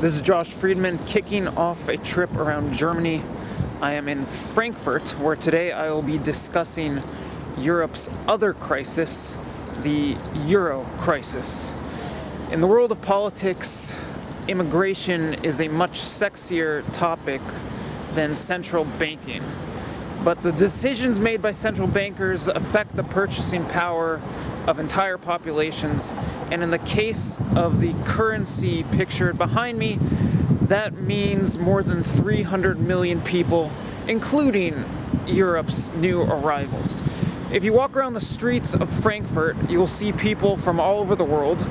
This is Josh Friedman kicking off a trip around Germany. I am in Frankfurt, where today I will be discussing Europe's other crisis, the Euro crisis. In the world of politics, immigration is a much sexier topic than central banking. But the decisions made by central bankers affect the purchasing power of entire populations, and in the case of the currency pictured behind me, that means more than 300 million people, including Europe's new arrivals. If you walk around the streets of Frankfurt, you'll see people from all over the world,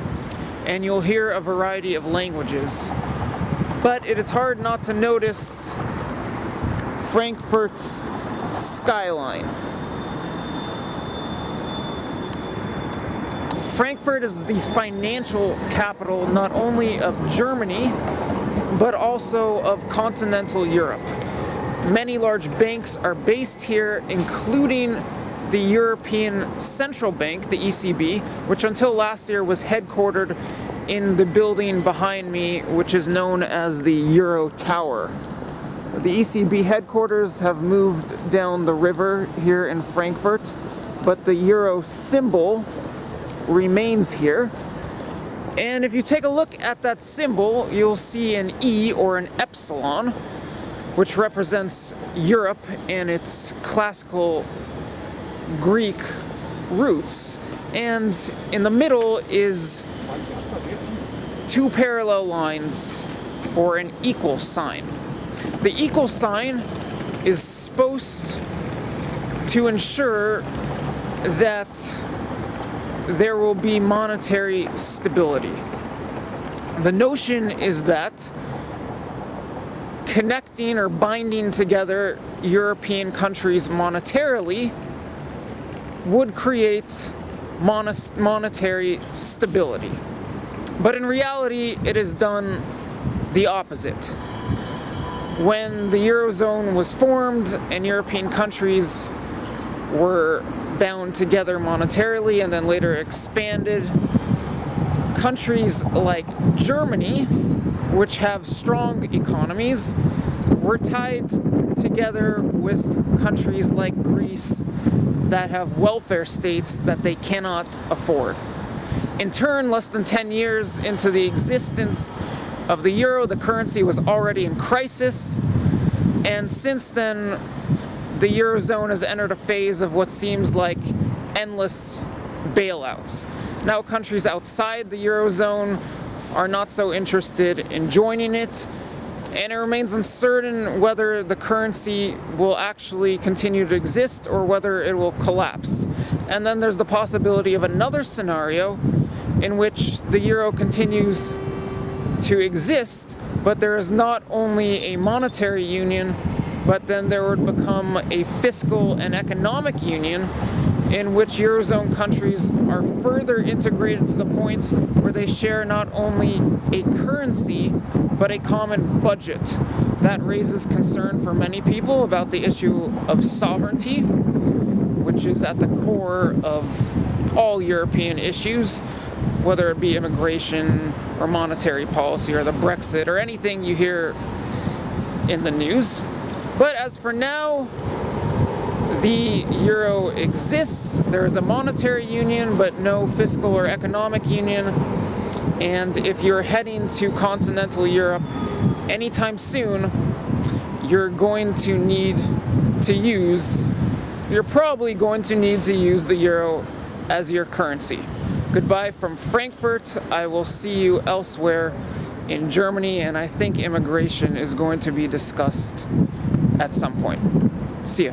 and you'll hear a variety of languages. But it is hard not to notice Frankfurt's skyline. Frankfurt is the financial capital not only of Germany, but also of continental Europe. Many large banks are based here, including the European Central Bank, the ECB, which until last year was headquartered in the building behind me, which is known as the Euro Tower. The ECB headquarters have moved down the river here in Frankfurt, but the Euro symbol remains here. And if you take a look at that symbol, you'll see an E or an epsilon, which represents Europe and its classical Greek roots. And in the middle is two parallel lines, or an equal sign. The equal sign is supposed to ensure that there will be monetary stability. The notion is that connecting or binding together European countries monetarily would create monetary stability. But in reality, it has done the opposite. When the Eurozone was formed and European countries were bound together monetarily and then later expanded, countries like Germany, which have strong economies, were tied together with countries like Greece that have welfare states that they cannot afford. In turn, less than 10 years into the existence of the euro, the currency was already in crisis, and since then the Eurozone has entered a phase of what seems like endless bailouts. Now countries outside the Eurozone are not so interested in joining it, and it remains uncertain whether the currency will actually continue to exist or whether it will collapse. And then there's the possibility of another scenario in which the euro continues to exist, but there is not only a monetary union, but then there would become a fiscal and economic union in which Eurozone countries are further integrated to the point where they share not only a currency, but a common budget. That raises concern for many people about the issue of sovereignty, which is at the core of all European issues, whether it be immigration or monetary policy or the Brexit or anything you hear in the news. But as for now, the euro exists. There is a monetary union, but no fiscal or economic union. And if you're heading to continental Europe anytime soon, you're probably going to need to use the euro as your currency. Goodbye from Frankfurt. I will see you elsewhere in Germany, and I think immigration is going to be discussed at some point. See ya.